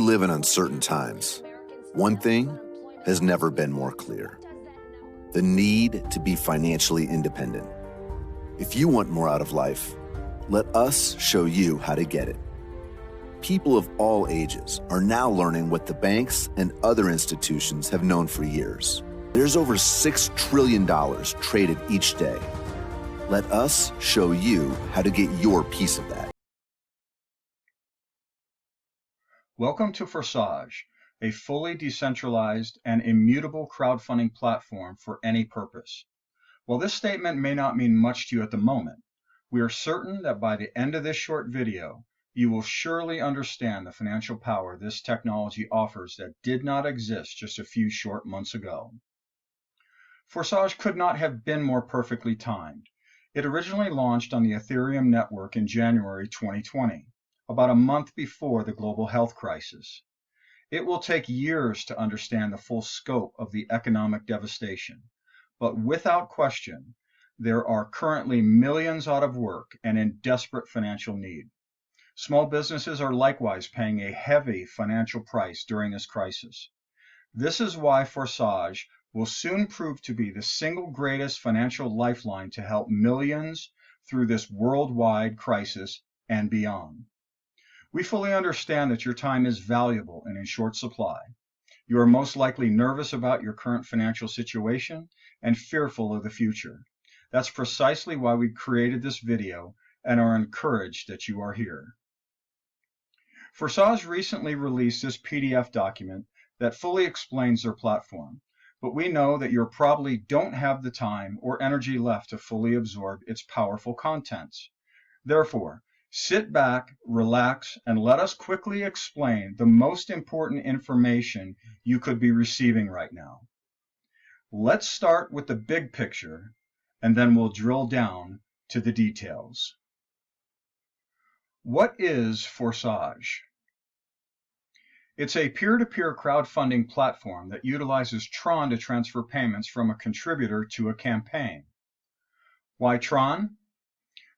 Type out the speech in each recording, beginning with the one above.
We live in uncertain times. One thing has never been more clear: the need to be financially independent. If you want more out of life, let us show you how to get it. People of all ages are now learning what the banks and other institutions have known for years. There's over $6 trillion traded each day. Let us show you how to get your piece of that. Welcome to FORSAGE, a fully decentralized and immutable crowdfunding platform for any purpose. While this statement may not mean much to you at the moment, we are certain that by the end of this short video, you will surely understand the financial power this technology offers that did not exist just a few short months ago. FORSAGE could not have been more perfectly timed. It originally launched on the Ethereum network in January 2020, about a month before the global health crisis. It will take years to understand the full scope of the economic devastation, but without question, there are currently millions out of work and in desperate financial need. Small businesses are likewise paying a heavy financial price during this crisis. This is why FORSAGE will soon prove to be the single greatest financial lifeline to help millions through this worldwide crisis and beyond. We fully understand that your time is valuable and in short supply. You are most likely nervous about your current financial situation and fearful of the future. That's precisely why we created this video and are encouraged that you are here. FORSAGE recently released this PDF document that fully explains their platform, but we know that you probably don't have the time or energy left to fully absorb its powerful contents. Therefore, sit back, relax, and let us quickly explain the most important information you could be receiving right now. Let's start with the big picture, and then we'll drill down to the details. What is FORSAGE? It's a peer-to-peer crowdfunding platform that utilizes TRON to transfer payments from a contributor to a campaign. Why TRON?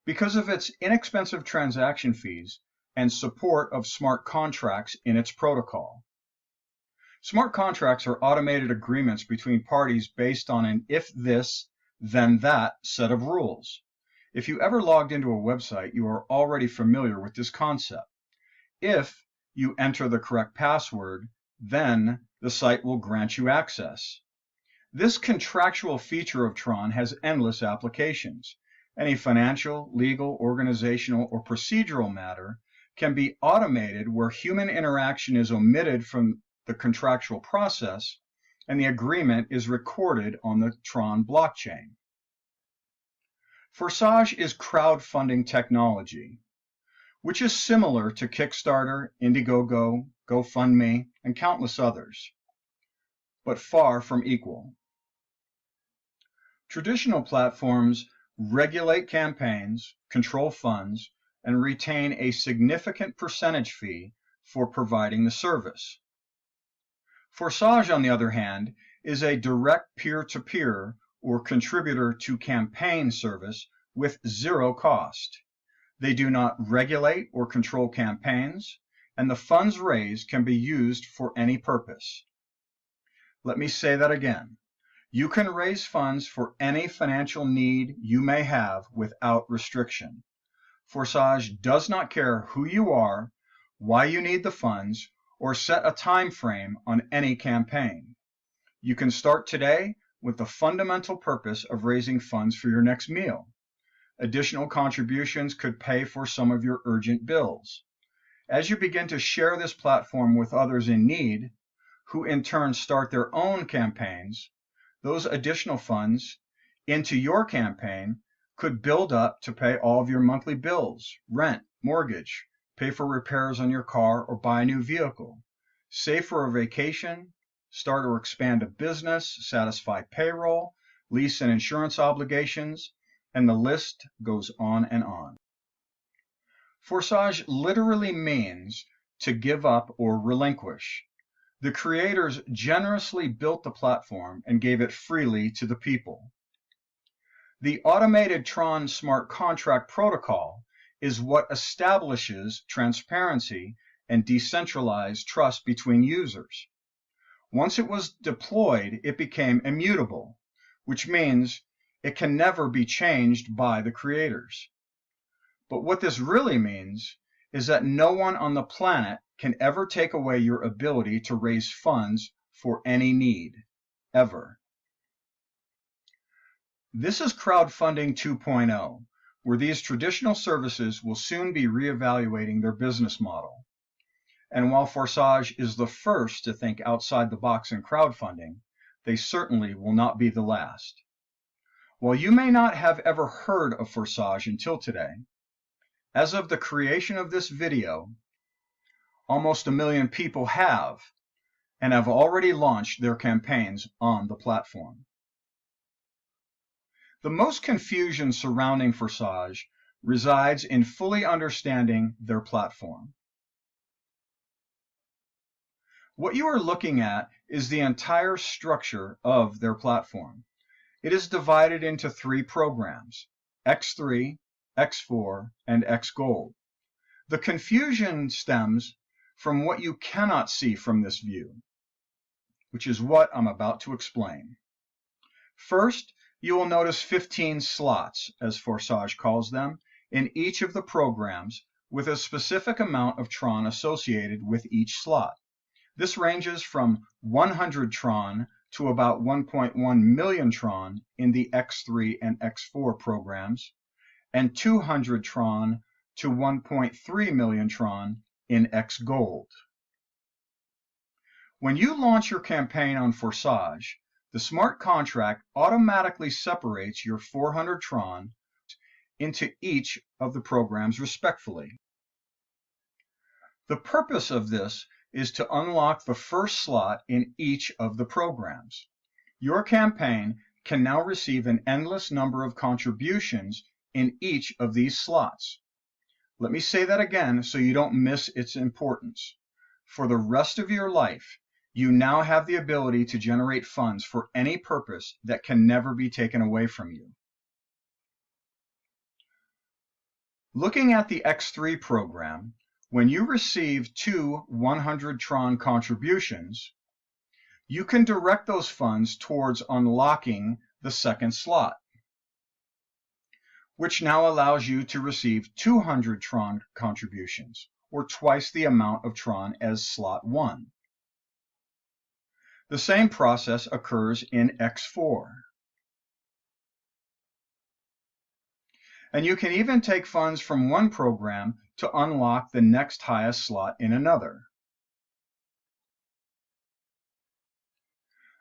Because of its inexpensive transaction fees and support of smart contracts in its protocol. Smart contracts are automated agreements between parties based on an if this, then that set of rules. If you ever logged into a website, you are already familiar with this concept. If you enter the correct password, then the site will grant you access. This contractual feature of TRON has endless applications. Any financial, legal, organizational, or procedural matter can be automated where human interaction is omitted from the contractual process and the agreement is recorded on the TRON blockchain. FORSAGE is crowdfunding technology, which is similar to Kickstarter, Indiegogo, GoFundMe, and countless others, but far from equal. Traditional platforms regulate campaigns, control funds, and retain a significant percentage fee for providing the service. FORSAGE, on the other hand, is a direct peer-to-peer or contributor-to-campaign service with zero cost. They do not regulate or control campaigns, and the funds raised can be used for any purpose. Let me say that again. You can raise funds for any financial need you may have without restriction. FORSAGE does not care who you are, why you need the funds, or set a time frame on any campaign. You can start today with the fundamental purpose of raising funds for your next meal. Additional contributions could pay for some of your urgent bills. As you begin to share this platform with others in need, who in turn start their own campaigns, those additional funds into your campaign could build up to pay all of your monthly bills, rent, mortgage, pay for repairs on your car, or buy a new vehicle, save for a vacation, start or expand a business, satisfy payroll, lease and insurance obligations, and the list goes on and on. FORSAGE literally means to give up or relinquish. The creators generously built the platform and gave it freely to the people. The automated TRON smart contract protocol is what establishes transparency and decentralized trust between users. Once it was deployed, it became immutable, which means it can never be changed by the creators. But what this really means is that no one on the planet can ever take away your ability to raise funds for any need, ever. This is crowdfunding 2.0, where these traditional services will soon be reevaluating their business model. And while FORSAGE is the first to think outside the box in crowdfunding, they certainly will not be the last. While you may not have ever heard of FORSAGE until today, as of the creation of this video, almost 1 million people have and have already launched their campaigns on the platform. The most confusion surrounding FORSAGE resides in fully understanding their platform. What you are looking at is the entire structure of their platform. It is divided into 3 programs, X3, X4, and XGold. The confusion stems from what you cannot see from this view, which is what I'm about to explain. First, you will notice 15 slots, as FORSAGE calls them, in each of the programs with a specific amount of TRON associated with each slot. This ranges from 100 TRON to about 1.1 million TRON in the X3 and X4 programs, and 200 TRON to 1.3 million TRON in XGold. When you launch your campaign on FORSAGE, the smart contract automatically separates your 400 TRON into each of the programs respectively. The purpose of this is to unlock the first slot in each of the programs. Your campaign can now receive an endless number of contributions in each of these slots. Let me say that again so you don't miss its importance. For the rest of your life, you now have the ability to generate funds for any purpose that can never be taken away from you. Looking at the X3 program, when you receive 2 100 TRON contributions, you can direct those funds towards unlocking the second slot, which now allows you to receive 200 TRON contributions, or twice the amount of TRON as slot 1. The same process occurs in X4. And you can even take funds from one program to unlock the next highest slot in another.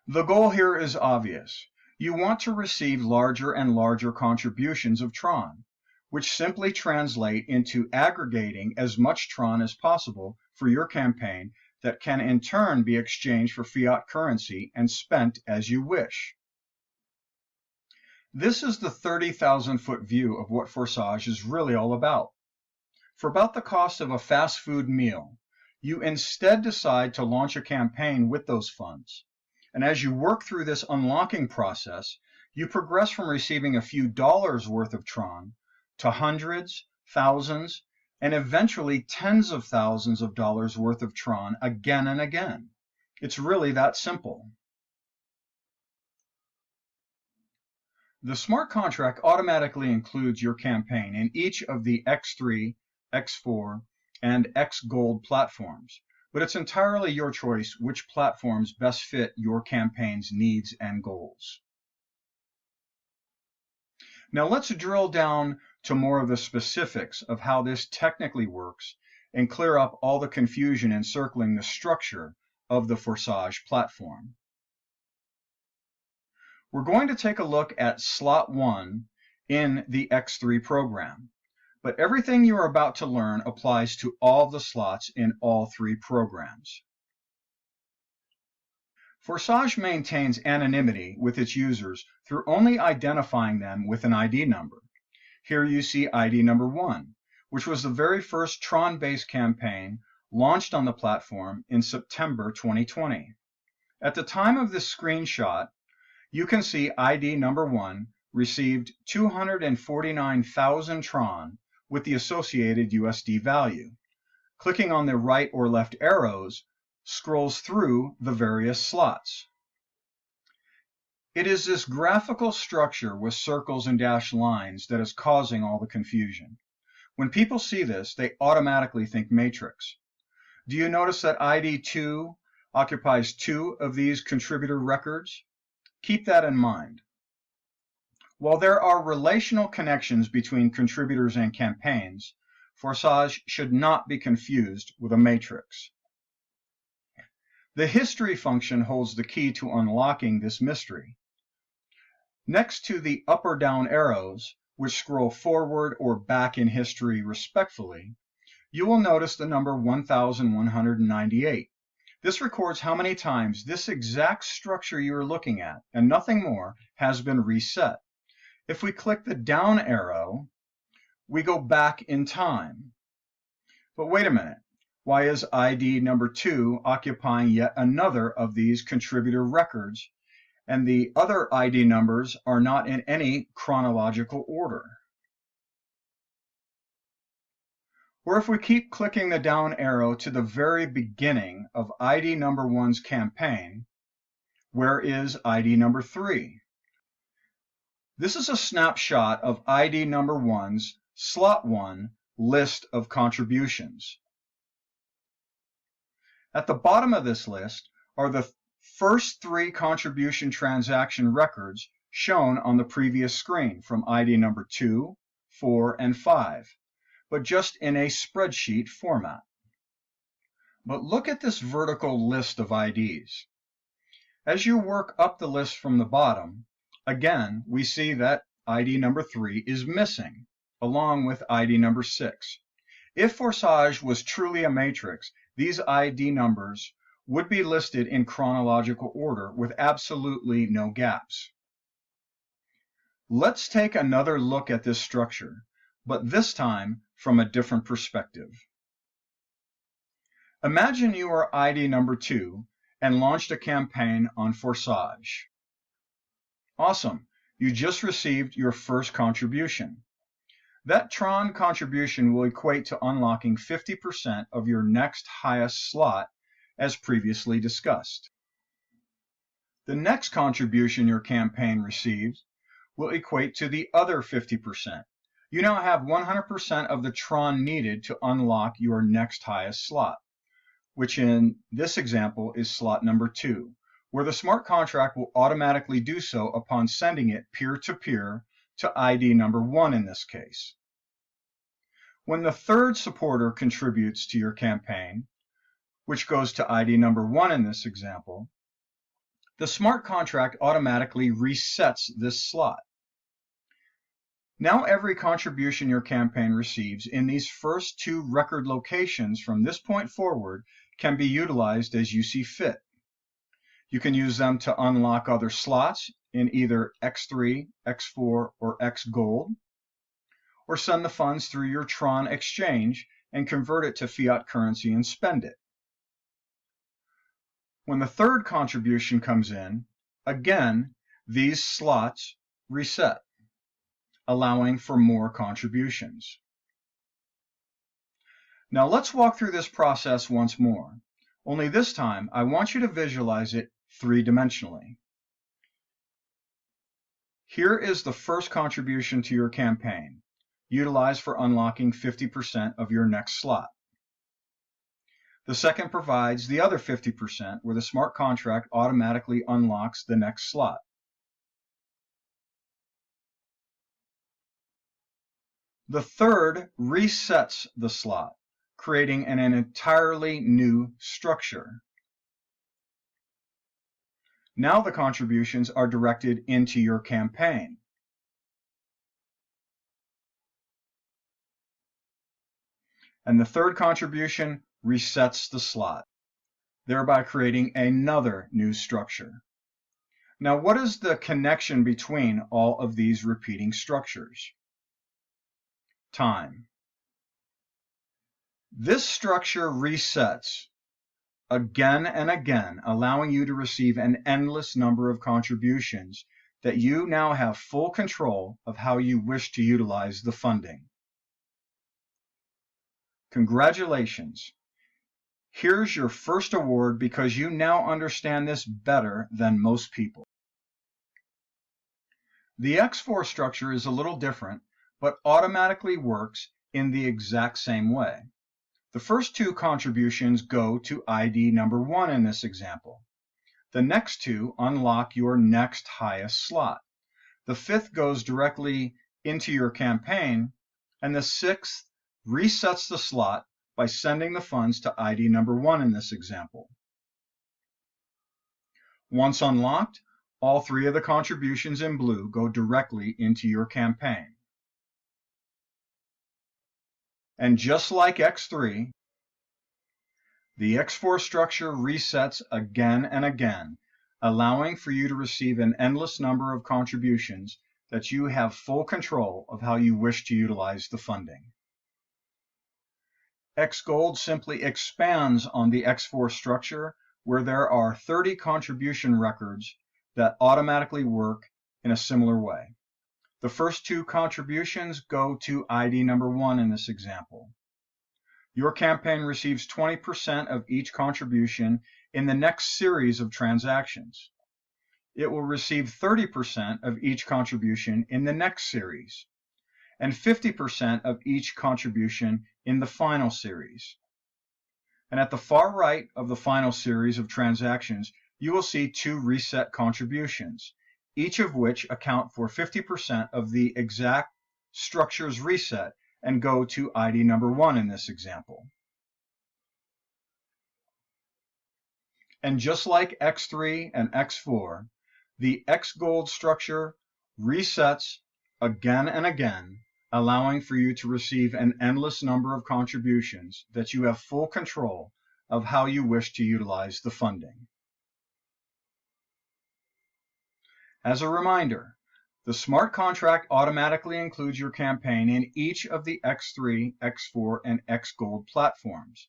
The goal here is obvious. You want to receive larger and larger contributions of TRON, which simply translate into aggregating as much TRON as possible for your campaign that can in turn be exchanged for fiat currency and spent as you wish. This is the 30,000-foot view of what FORSAGE is really all about. For about the cost of a fast food meal, you instead decide to launch a campaign with those funds. And as you work through this unlocking process, you progress from receiving a few dollars worth of TRON to hundreds, thousands, and eventually tens of thousands of dollars worth of TRON again and again. It's really that simple. The smart contract automatically includes your campaign in each of the X3, X4, and XGold platforms, but it's entirely your choice which platforms best fit your campaign's needs and goals. Now let's drill down to more of the specifics of how this technically works and clear up all the confusion encircling the structure of the FORSAGE platform. We're going to take a look at slot 1 in the X3 program, but everything you are about to learn applies to all the slots in all 3 programs. FORSAGE maintains anonymity with its users through only identifying them with an ID number. Here you see ID number 1, which was the very first TRON-based campaign launched on the platform in September 2020. At the time of this screenshot, you can see ID number 1 received 249,000 TRON with the associated USD value. Clicking on the right or left arrows scrolls through the various slots. It is this graphical structure with circles and dashed lines that is causing all the confusion. When people see this, they automatically think matrix. Do you notice that ID 2 occupies 2 of these contributor records? Keep that in mind. While there are relational connections between contributors and campaigns, FORSAGE should not be confused with a matrix. The history function holds the key to unlocking this mystery. Next to the up or down arrows, which scroll forward or back in history respectively, you will notice the number 1198. This records how many times this exact structure you are looking at, and nothing more, has been reset. If we click the down arrow, we go back in time. But wait a minute, why is ID number 2 occupying yet another of these contributor records, and the other ID numbers are not in any chronological order? Or if we keep clicking the down arrow to the very beginning of ID number 1's campaign, where is ID number 3? This is a snapshot of ID number 1's slot 1 list of contributions. At the bottom of this list are the first 3 contribution transaction records shown on the previous screen from ID number 2, 4, and 5, but just in a spreadsheet format. But look at this vertical list of IDs. As you work up the list from the bottom, again, we see that ID number 3 is missing, along with ID number 6. If FORSAGE was truly a matrix, these ID numbers would be listed in chronological order with absolutely no gaps. Let's take another look at this structure, but this time from a different perspective. Imagine you are ID number 2 and launched a campaign on FORSAGE. Awesome, you just received your first contribution. That TRON contribution will equate to unlocking 50% of your next highest slot, as previously discussed. The next contribution your campaign receives will equate to the other 50%. You now have 100% of the TRON needed to unlock your next highest slot, which in this example is slot number 2, where the smart contract will automatically do so upon sending it peer-to-peer to ID number 1 in this case. When the third supporter contributes to your campaign, which goes to ID number 1 in this example, the smart contract automatically resets this slot. Now every contribution your campaign receives in these first 2 record locations from this point forward can be utilized as you see fit. You can use them to unlock other slots in either X3, X4, or XGold, or send the funds through your TRON exchange and convert it to fiat currency and spend it. When the third contribution comes in, again, these slots reset, allowing for more contributions. Now let's walk through this process once more, only this time I want you to visualize it 3-dimensionally. Here is the first contribution to your campaign, utilized for unlocking 50% of your next slot. The second provides the other 50%, where the smart contract automatically unlocks the next slot. The third resets the slot, creating an entirely new structure. Now the contributions are directed into your campaign. And the third contribution resets the slot, thereby creating another new structure. Now, what is the connection between all of these repeating structures? Time. This structure resets again and again, allowing you to receive an endless number of contributions that you now have full control of how you wish to utilize the funding. Congratulations! Here's your first award because you now understand this better than most people. The X4 structure is a little different, but automatically works in the exact same way. The first two contributions go to ID number 1 in this example. The next two unlock your next highest slot. The fifth goes directly into your campaign, and the sixth resets the slot by sending the funds to ID number 1 in this example. Once unlocked, all three of the contributions in blue go directly into your campaign. And just like X3, the X4 structure resets again and again, allowing for you to receive an endless number of contributions that you have full control of how you wish to utilize the funding. XGold simply expands on the X4 structure where there are 30 contribution records that automatically work in a similar way. The first two contributions go to ID number 1 in this example. Your campaign receives 20% of each contribution in the next series of transactions. It will receive 30% of each contribution in the next series, and 50% of each contribution in the final series. And at the far right of the final series of transactions, you will see two reset contributions, each of which account for 50% of the exact structure's reset and go to ID number 1 in this example. And just like X3 and X4, the XGold structure resets again and again, allowing for you to receive an endless number of contributions that you have full control of how you wish to utilize the funding. As a reminder, the smart contract automatically includes your campaign in each of the X3, X4, and XGold platforms,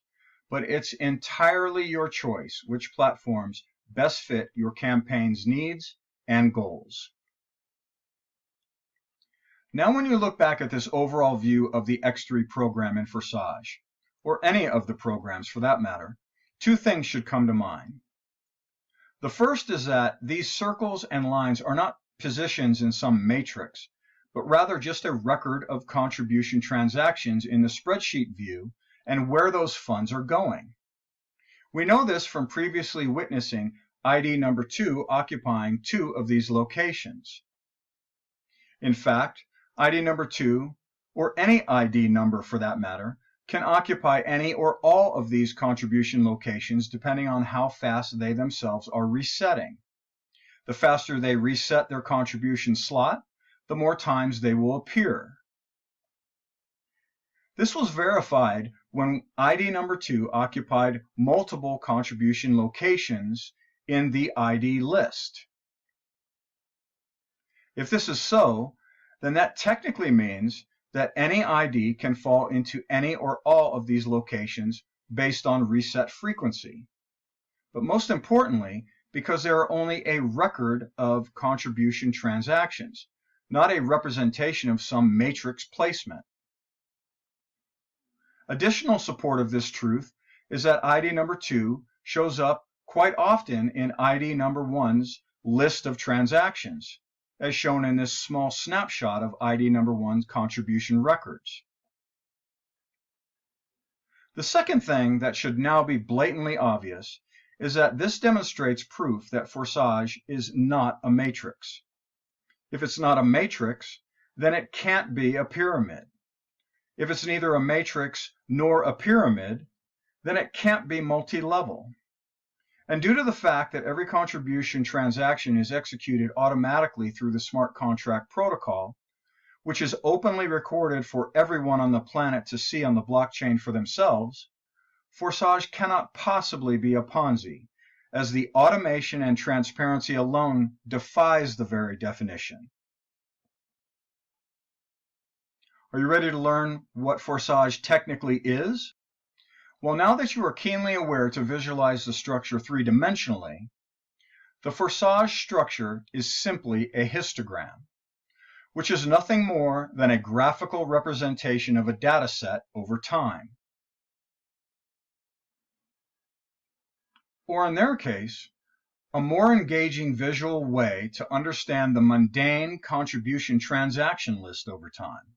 but it's entirely your choice which platforms best fit your campaign's needs and goals. Now when you look back at this overall view of the X3 program in FORSAGE, or any of the programs for that matter, two things should come to mind. The first is that these circles and lines are not positions in some matrix, but rather just a record of contribution transactions in the spreadsheet view and where those funds are going. We know this from previously witnessing ID number 2 occupying two of these locations. In fact, ID number 2, or any ID number for that matter, can occupy any or all of these contribution locations depending on how fast they themselves are resetting. The faster they reset their contribution slot, the more times they will appear. This was verified when ID number 2 occupied multiple contribution locations in the ID list. If this is so, then that technically means that any ID can fall into any or all of these locations based on reset frequency. But most importantly, because there are only a record of contribution transactions, not a representation of some matrix placement. Additional support of this truth is that ID number 2 shows up quite often in ID number 1's list of transactions, as shown in this small snapshot of ID number 1's contribution records. The second thing that should now be blatantly obvious is that this demonstrates proof that FORSAGE is not a matrix. If it's not a matrix, then it can't be a pyramid. If it's neither a matrix nor a pyramid, then it can't be multi-level. And due to the fact that every contribution transaction is executed automatically through the smart contract protocol, which is openly recorded for everyone on the planet to see on the blockchain for themselves, FORSAGE cannot possibly be a Ponzi, as the automation and transparency alone defies the very definition. Are you ready to learn what FORSAGE technically is? Well, now that you are keenly aware to visualize the structure three-dimensionally, the FORSAGE structure is simply a histogram, which is nothing more than a graphical representation of a data set over time. or in their case, a more engaging visual way to understand the mundane contribution transaction list over time.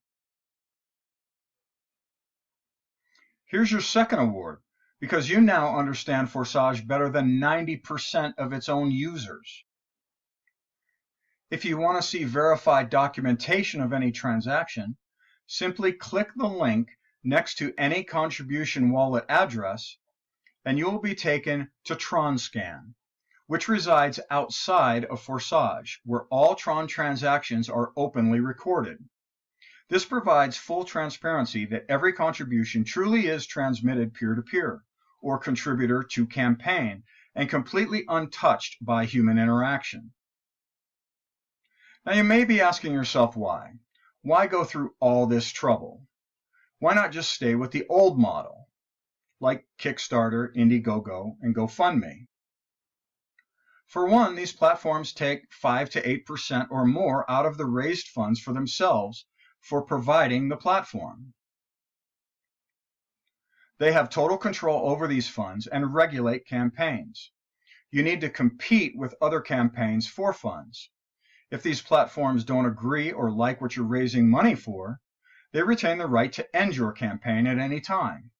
Here's your second award, because you now understand FORSAGE better than 90% of its own users. If you want to see verified documentation of any transaction, simply click the link next to any contribution wallet address, and you will be taken to TRON Scan, which resides outside of FORSAGE, where all TRON transactions are openly recorded. This provides full transparency that every contribution truly is transmitted peer-to-peer, or contributor to campaign, and completely untouched by human interaction. Now you may be asking yourself why. Why go through all this trouble? Why not just stay with the old model, like Kickstarter, Indiegogo, and GoFundMe? For one, these platforms take 5 to 8% or more out of the raised funds for themselves for providing the platform. They have total control over these funds and regulate campaigns. You need to compete with other campaigns for funds. If these platforms don't agree or like what you're raising money for, they retain the right to end your campaign at any time.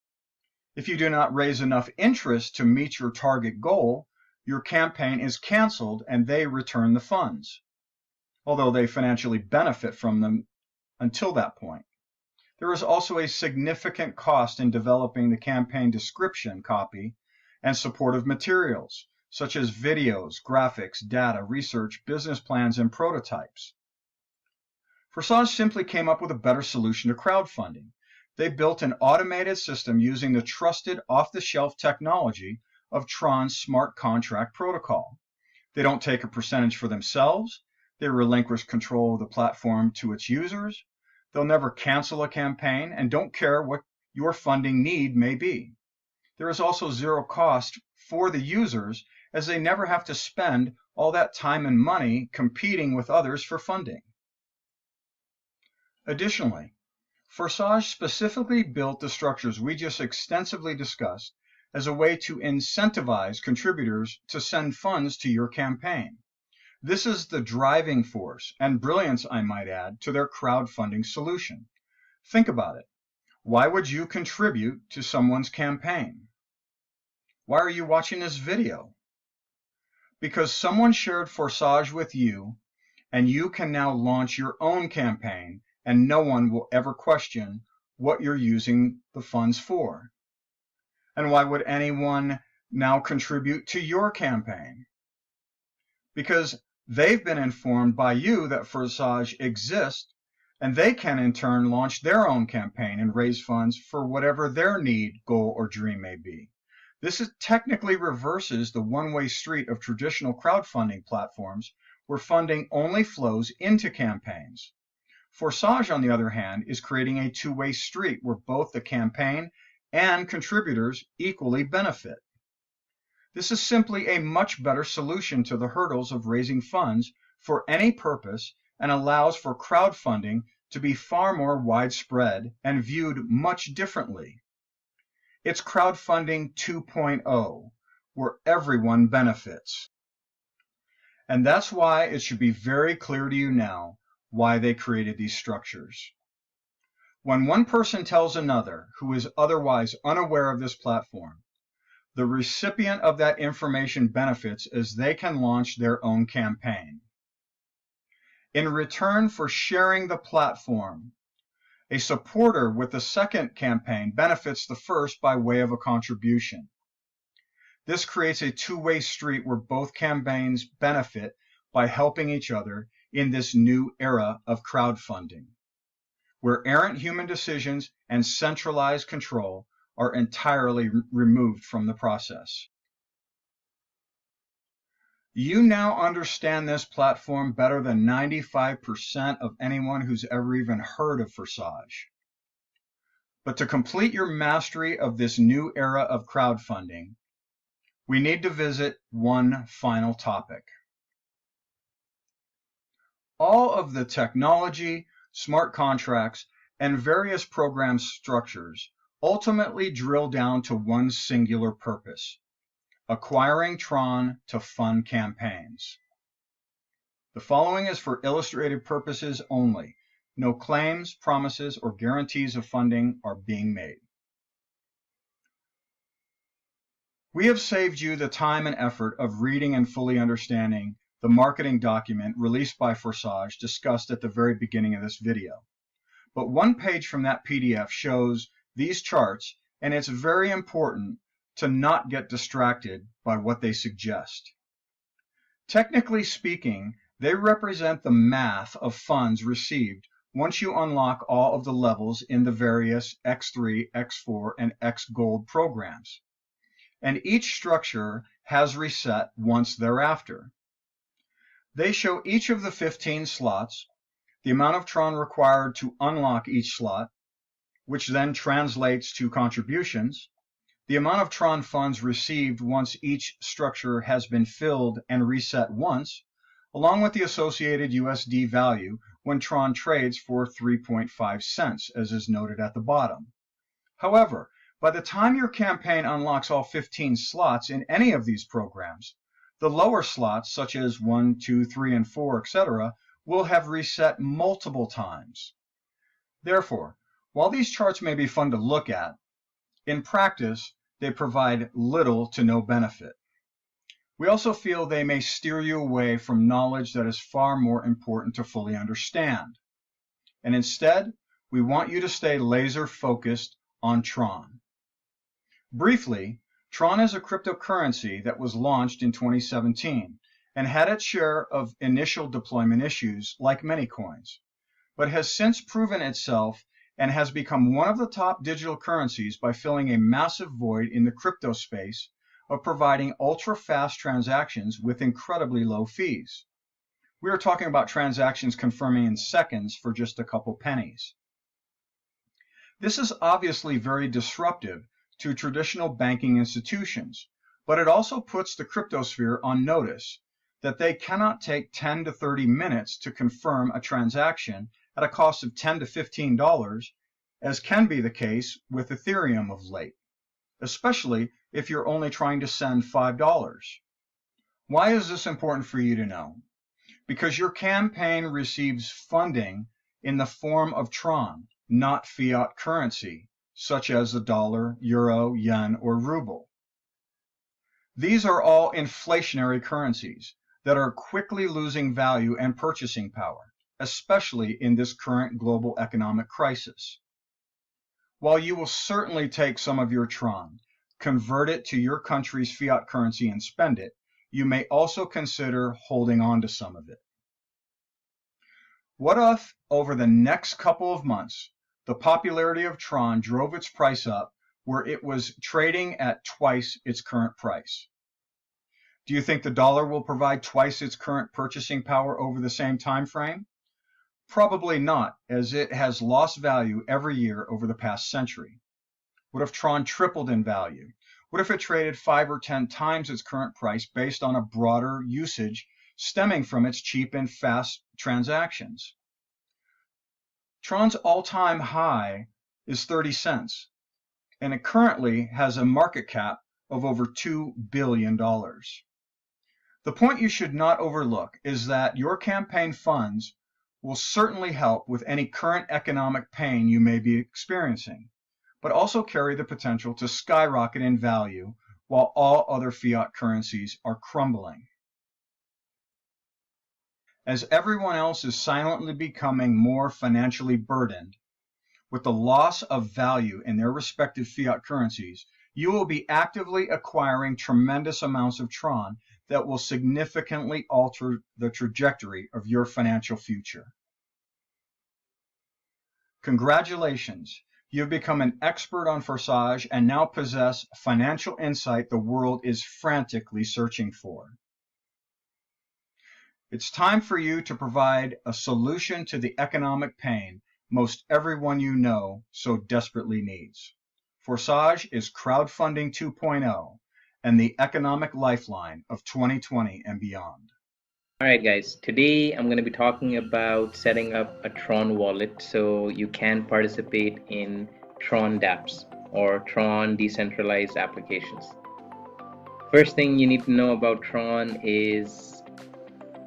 If you do not raise enough interest to meet your target goal, your campaign is canceled and they return the funds, although they financially benefit from them until that point. There is also a significant cost in developing the campaign description copy and supportive materials, such as videos, graphics, data, research, business plans, and prototypes. FORSAGE simply came up with a better solution to crowdfunding. They built an automated system using the trusted off-the-shelf technology of TRON's smart contract protocol. They don't take a percentage for themselves. They relinquish control of the platform to its users. They'll never cancel a campaign and don't care what your funding need may be. There is also zero cost for the users, as they never have to spend all that time and money competing with others for funding. Additionally, FORSAGE specifically built the structures we just extensively discussed as a way to incentivize contributors to send funds to your campaign. This is the driving force and brilliance, I might add, to their crowdfunding solution. Think about it. Why would you contribute to someone's campaign? Why are you watching this video? Because someone shared FORSAGE with you, and you can now launch your own campaign, and no one will ever question what you're using the funds for. And why would anyone now contribute to your campaign? Because they've been informed by you that FORSAGE exists, and they can in turn launch their own campaign and raise funds for whatever their need, goal, or dream may be. This technically reverses the one-way street of traditional crowdfunding platforms where funding only flows into campaigns. FORSAGE, on the other hand, is creating a two-way street where both the campaign and contributors equally benefit. This is simply a much better solution to the hurdles of raising funds for any purpose and allows for crowdfunding to be far more widespread and viewed much differently. It's crowdfunding 2.0, where everyone benefits. And that's why it should be very clear to you now why they created these structures. When one person tells another who is otherwise unaware of this platform, the recipient of that information benefits as they can launch their own campaign. In return for sharing the platform, a supporter with the second campaign benefits the first by way of a contribution. This creates a two-way street where both campaigns benefit by helping each other in this new era of crowdfunding, where errant human decisions and centralized control are entirely removed from the process. You now understand this platform better than 95% of anyone who's ever even heard of FORSAGE. But to complete your mastery of this new era of crowdfunding, we need to visit one final topic. All of the technology, smart contracts, and various program structures ultimately drill down to one singular purpose: Acquiring TRON to fund campaigns. The following is for illustrative purposes only. No claims, promises, or guarantees of funding are being made. We have saved you the time and effort of reading and fully understanding the marketing document released by FORSAGE discussed at the very beginning of this video. But one page from that PDF shows these charts, and it's very important to not get distracted by what they suggest. Technically speaking, they represent the math of funds received once you unlock all of the levels in the various X3, X4, and XGold programs. And each structure has reset once thereafter. They show each of the 15 slots, the amount of TRON required to unlock each slot, which then translates to contributions, the amount of TRON funds received once each structure has been filled and reset once, along with the associated USD value when TRON trades for 3.5 cents, as is noted at the bottom. However, by the time your campaign unlocks all 15 slots in any of these programs, the lower slots, such as 1, 2, 3, and 4, etc., will have reset multiple times. Therefore, while these charts may be fun to look at, in practice, they provide little to no benefit. We also feel they may steer you away from knowledge that is far more important to fully understand. And instead, we want you to stay laser focused on TRON. Briefly, TRON is a cryptocurrency that was launched in 2017 and had its share of initial deployment issues like many coins, but has since proven itself and has become one of the top digital currencies by filling a massive void in the crypto space of providing ultra-fast transactions with incredibly low fees. We are talking about transactions confirming in seconds for just a couple pennies. This is obviously very disruptive to traditional banking institutions, but it also puts the cryptosphere on notice that they cannot take 10 to 30 minutes to confirm a transaction at a cost of $10 to $15, as can be the case with Ethereum of late, especially if you're only trying to send $5. Why is this important for you to know? Because your campaign receives funding in the form of TRON, not fiat currency, such as the dollar, euro, yen, or ruble. These are all inflationary currencies that are quickly losing value and purchasing power, especially in this current global economic crisis. While you will certainly take some of your TRON, convert it to your country's fiat currency and spend it, you may also consider holding on to some of it. What if, over the next couple of months, the popularity of TRON drove its price up where it was trading at twice its current price? Do you think the dollar will provide twice its current purchasing power over the same time frame? Probably not, as it has lost value every year over the past century. What if TRON tripled in value? What if it traded 5 or 10 times its current price based on a broader usage stemming from its cheap and fast transactions? TRON's all-time high is 30 cents, and it currently has a market cap of over $2 billion. The point you should not overlook is that your campaign funds will certainly help with any current economic pain you may be experiencing, but also carry the potential to skyrocket in value while all other fiat currencies are crumbling. As everyone else is silently becoming more financially burdened with the loss of value in their respective fiat currencies, you will be actively acquiring tremendous amounts of TRON that will significantly alter the trajectory of your financial future. Congratulations, you have become an expert on FORSAGE and now possess financial insight the world is frantically searching for. It's time for you to provide a solution to the economic pain most everyone you know so desperately needs. FORSAGE is crowdfunding 2.0 and the economic lifeline of 2020 and beyond. All right, guys, today I'm going to be talking about setting up a TRON wallet so you can participate in TRON dApps or TRON decentralized applications. First thing you need to know about Tron is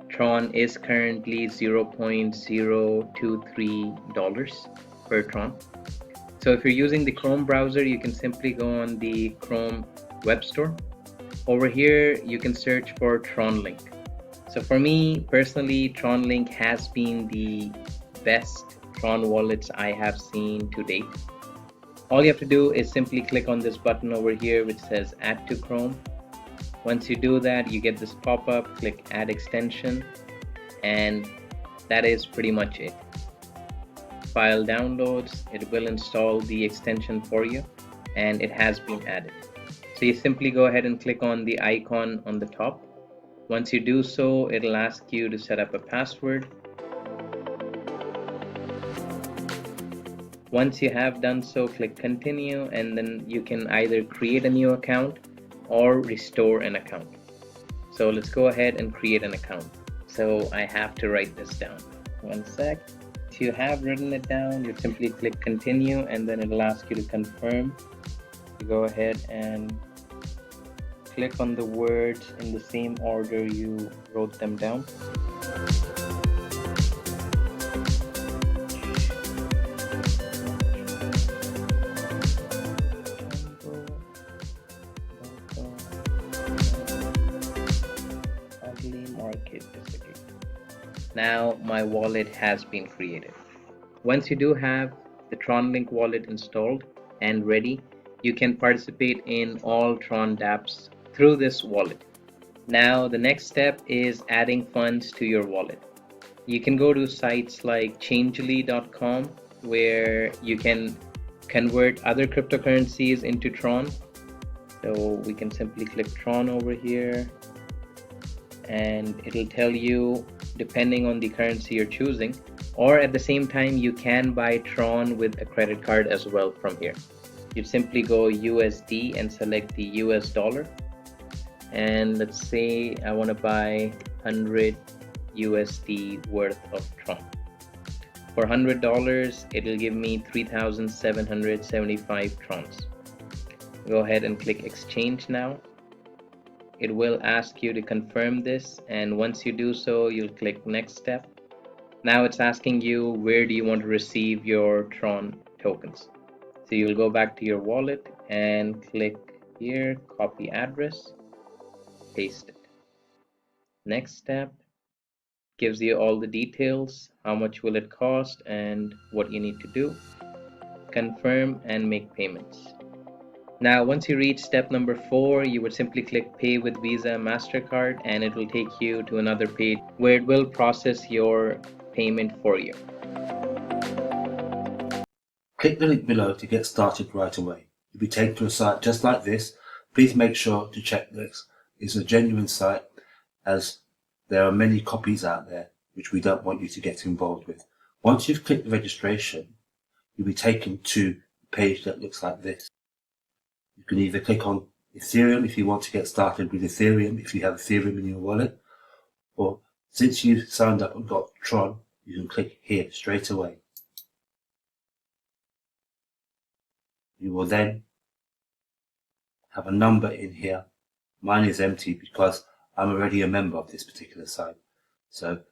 currently $0.023 per Tron. So if you're using the Chrome browser, you can simply go on the Chrome web store. Over here, you can search for Tron Link. So for me personally, Tron Link has been the best Tron wallets I have seen to date. All you have to do is simply click on this button over here which says Add to Chrome. Once you do that, you get this pop-up, click Add Extension, and that is pretty much it. File downloads, it will install the extension for you, and it has been added. So you simply go ahead and click on the icon on the top. Once you do so, it'll ask you to set up a password. Once you have done so, click continue, and then you can either create a new account or restore an account. So let's go ahead and create an account. So I have to write this down. One sec. If you have written it down, you simply click continue, and then it'll ask you to confirm. You go ahead and click on the words in the same order you wrote them down. Now my wallet has been created. Once you do have the Tron Link wallet installed and ready, you can participate in all Tron dApps through this wallet. Now the next step is adding funds to your wallet. You can go to sites like Changely.com where you can convert other cryptocurrencies into Tron. So we can simply click Tron over here, and it'll tell you depending on the currency you're choosing, or at the same time you can buy Tron with a credit card as well from here. You'd simply go USD and select the US dollar, and let's say I want to buy 100 USD worth of Tron. For $100 it'll give me 3,775 Trons. Go ahead and click exchange now. It will ask you to confirm this, and once you do so, you'll click next step. Now it's asking you where do you want to receive your Tron tokens. So you'll go back to your wallet and click here, copy address, paste it. Next step gives you all the details, how much will it cost and what you need to do. Confirm and make payments. Now once you reach step number 4, you would simply click pay with Visa MasterCard, and it will take you to another page where it will process your payment for you. Click the link below to get started right away. You'll be taken to a site just like this. Please make sure to check this is a genuine site, as there are many copies out there which we don't want you to get involved with. Once you've clicked registration, you'll be taken to a page that looks like this. You can either click on Ethereum if you want to get started with Ethereum, if you have Ethereum in your wallet, or since you've signed up and got Tron, you can click here straight away. You will then have a number in here. Mine is empty because I'm already a member of this particular site. So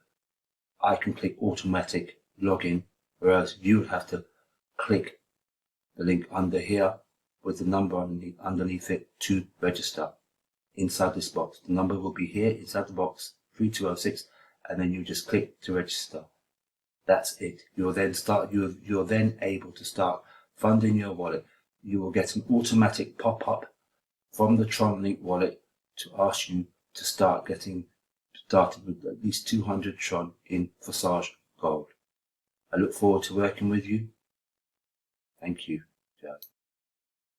I can click automatic login, whereas you would have to click the link under here with the number underneath it to register. Inside this box, the number will be here inside the box 3206, and then you just click to register. That's it. You're then able to start funding your wallet. You will get an automatic pop-up from the Tron Link wallet to ask you to start getting started with at least 200 Tron in FORSAGE Gold. I look forward to working with you. Thank you, Joe.